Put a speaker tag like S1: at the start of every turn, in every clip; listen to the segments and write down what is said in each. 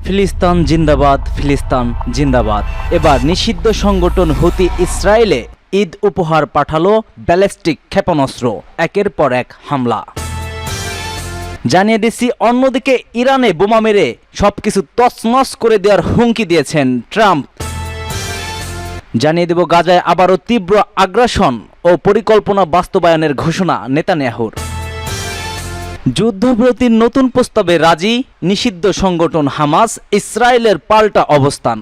S1: ফিলিস্তিন জিন্দাবাদ, ফিলিস্তিন জিন্দাবাদ। এবার নিষিদ্ধ সংগঠন হুতি ইসরায়েলে ঈদ উপহার পাঠালো ব্যালিস্টিক ক্ষেপণাস্ত্র, একের পর এক হামলা। জানিয়ে দিচ্ছি, অন্যদিকে ইরানে বোমা মেরে সবকিছু তছনছ করে দেওয়ার হুমকি দিয়েছেন ট্রাম্প। জানিয়ে দেব, গাজায় আবারও তীব্র আগ্রাসন ও পরিকল্পনা বাস্তবায়নের ঘোষণা নেতানিয়াহুর। যুদ্ধবিরতির নতুন প্রস্তাবে রাজি নিষিদ্ধ সংগঠন হামাস, ইসরায়েলের পাল্টা অবস্থান।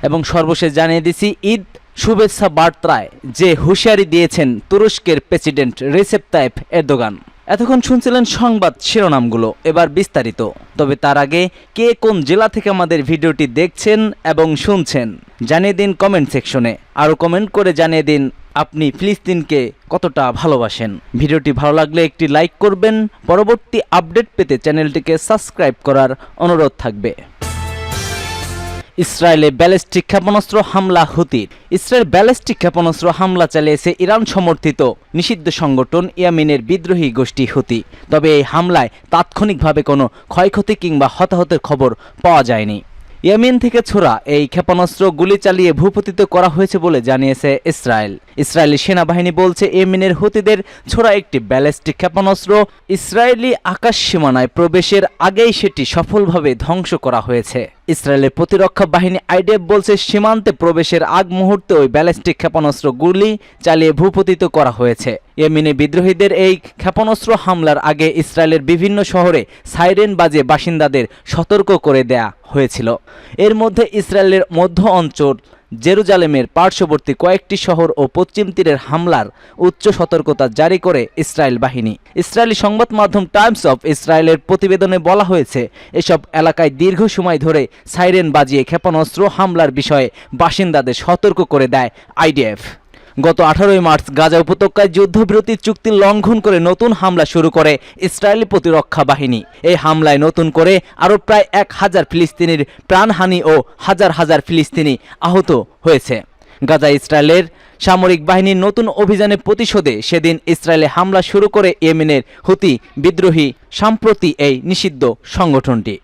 S1: এবং সর্বশেষ জানিয়ে দিচ্ছি, ঈদ শুভেচ্ছা বার্তায় যে হুঁশিয়ারি দিয়েছেন তুরস্কের প্রেসিডেন্ট রিসেপ তাইপ এরদোগান। এতক্ষণ শুনছিলেন সংবাদ শিরোনামগুলো, এবার বিস্তারিত। তবে তার আগে কে কোন জেলা থেকে আমাদের ভিডিওটি দেখছেন এবং শুনছেন জানিয়ে দিন কমেন্ট সেকশনে। আরও কমেন্ট করে জানিয়ে দিন আপনি ফিলিস্তিনকে কতটা ভালোবাসেন। ভিডিওটি ভালো লাগলে একটি লাইক করবেন। পরবর্তী আপডেট পেতে চ্যানেলটিকে সাবস্ক্রাইব করার অনুরোধ থাকবে। ইসরায়েলে ব্যালিস্টিক ক্ষেপণাস্ত্র হামলা হুতির। ইসরায়েল ব্যালিস্টিক ক্ষেপণাস্ত্র হামলা চালিয়েছে ইরান সমর্থিত নিষিদ্ধ সংগঠন ইয়েমেনের বিদ্রোহী গোষ্ঠী হুতি। তবে এই হামলায় তাৎক্ষণিকভাবে কোনো ক্ষয়ক্ষতি কিংবা হতাহতের খবর পাওয়া যায়নি। ইয়েমেন থেকে ছোড়া এই ক্ষেপণাস্ত্র গুলি চালিয়ে ভূপতিত করা হয়েছে বলে জানিয়েছে ইসরায়েল। ইসরায়েলি সেনাবাহিনী বলছে, ইয়েমেনের হুতিদের ছোড়া একটি ব্যালিস্টিক ক্ষেপণাস্ত্র ইসরায়েলি আকাশ সীমানায় প্রবেশের আগেই সেটি সফলভাবে ধ্বংস করা হয়েছে। ইসরায়েলের প্রতিরক্ষা বাহিনী আইডিএফ বলছে, সীমান্তে প্রবেশের আগ মুহূর্তে ওই ব্যালিস্টিক ক্ষেপণাস্ত্র গুলি চালিয়ে ভূপতিত করা হয়েছে। ইয়েমেনে বিদ্রোহীদের এই ক্ষেপণাস্ত্র হামলার আগে ইসরায়েলের বিভিন্ন শহরে সাইরেন বাজে বাসিন্দাদের সতর্ক করে দেয়া হয়েছিল। এর মধ্যে ইসরায়েলের মধ্য অঞ্চল জেরুজালেমের পার্শ্ববর্তী কয়েকটি শহর ও পশ্চিম তীরের হামলার উচ্চ সতর্কতা জারি করে ইসরায়েল বাহিনী। ইসরায়েলি সংবাদ মাধ্যম টাইমস অফ ইসরায়েলের প্রতিবেদনে বলা হয়েছে, এসব এলাকায় দীর্ঘ সময় ধরে সাইরেন বাজিয়ে ক্ষেপণাস্ত্র হামলার বিষয়ে বাসিন্দাদের সতর্ক করে দেয় আইডিএফ। গত 18 মার্চ গাজা উপত্যকায় যুদ্ধবিরতি চুক্তি লঙ্ঘন করে নতুন হামলা শুরু করে ইসরায়েলি প্রতিরক্ষা বাহিনী। এই হামলায় নতুন করে আরও প্রায় 1000 ফিলিস্তিনির প্রাণহানি ও হাজার হাজার ফিলিস্তিনি আহত হয়েছে। গাজা ইসরায়েলের সামরিক বাহিনীর নতুন অভিযানে প্রতিশোধে সেদিন ইসরায়েলে হামলা শুরু করে ইয়েমেনের হুতি বিদ্রোহী সম্প্রতি এই নিষিদ্ধ সংগঠনটি।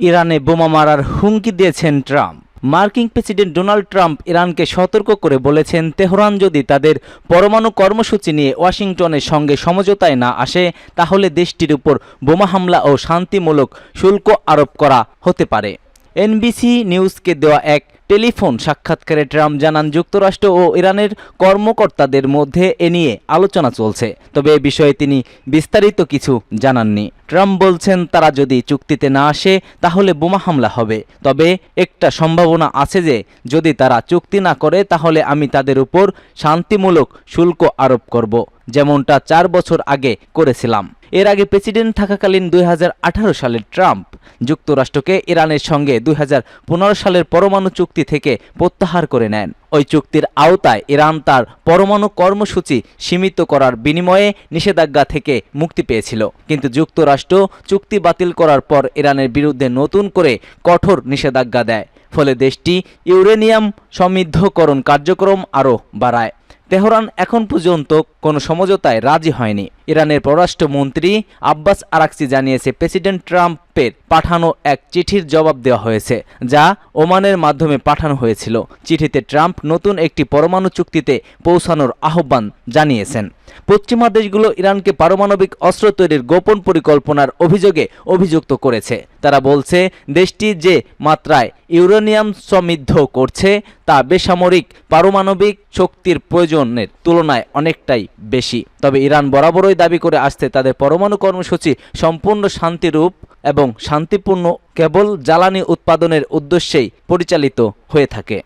S1: ইরানে বোমা মারার হুমকি দিয়েছেন ট্রাম্প। মার্কিন প্রেসিডেন্ট ডোনাল্ড ট্রাম্প ইরানকে সতর্ক করে বলেছেন, তেহরান যদি তাদের পরমাণু কর্মসূচি নিয়ে ওয়াশিংটনের সঙ্গে সমঝোতায় না আসে, তাহলে দেশটির উপর বোমা হামলা ও শান্তিমূলক শুল্ক আরোপ করা হতে পারে। এনবিসি নিউজকে দেওয়া এক টেলিফোন সাক্ষাৎকারে ট্রাম্প জানান, যুক্তরাষ্ট্র ও ইরানের কর্মকর্তাদের মধ্যে এ নিয়ে আলোচনা চলছে, তবে এ বিষয়ে তিনি বিস্তারিত কিছু জানাননি। ট্রাম্প বলছেন, তারা যদি চুক্তিতে না আসে তাহলে বোমা হামলা হবে, তবে একটা সম্ভাবনা আছে যে যদি তারা চুক্তি না করে তাহলে আমি তাদের উপর শান্তিমূলক শুল্ক আরোপ করব, যেমনটা 4 বছর আগে করেছিলাম। এর আগে প্রেসিডেন্ট থাকাকালীন 2018 সালে ট্রাম্প যুক্তরাষ্ট্রকে ইরানের সঙ্গে 2015 সালের পরমাণু চুক্তি থেকে প্রত্যাহার করে নেন। ওই চুক্তির আওতায় ইরান তার পরমাণু কর্মসূচি সীমিত করার বিনিময়ে নিষেধাজ্ঞা থেকে মুক্তি পেয়েছিল, কিন্তু যুক্তরাষ্ট্র চুক্তি বাতিল করার পর ইরানের বিরুদ্ধে নতুন করে কঠোর নিষেধাজ্ঞা দেয়, ফলে দেশটি ইউরেনিয়াম সমৃদ্ধকরণ কার্যক্রম আরও বাড়ায়। তেহরান এখন পর্যন্ত কোনো সমঝোতায় রাজি হয়নি। ইরানের পররাষ্ট্রমন্ত্রী আব্বাস আরাকচি জানিয়েছে, প্রেসিডেন্ট ট্রাম্পের পাঠানো এক চিঠির জবাব দেওয়া হয়েছে, যা ওমানের মাধ্যমে পাঠানো হয়েছিল। চিঠিতে ট্রাম্প নতুন একটি পরমাণু চুক্তিতে পৌঁছানোর আহ্বান জানিয়েছেন। পশ্চিমা দেশগুলো ইরানকে পারমাণবিক অস্ত্র তৈরির গোপন পরিকল্পনার অভিযোগে অভিযুক্ত করেছে। তারা বলছে, দেশটি যে মাত্রায় ইউরেনিয়াম সমৃদ্ধ করছে তা বেসামরিক পারমাণবিক শক্তির প্রয়োজনের তুলনায় অনেকটাই বেশি। তবে ইরান বরাবরই দাবি করে আসছে, তাদের পরমাণু কর্মসূচি সম্পূর্ণ শান্তিরূপ এবং শান্তিপূর্ণ কেবল জ্বালানি উৎপাদনের উদ্দেশ্যেই পরিচালিত হয়ে থাকে।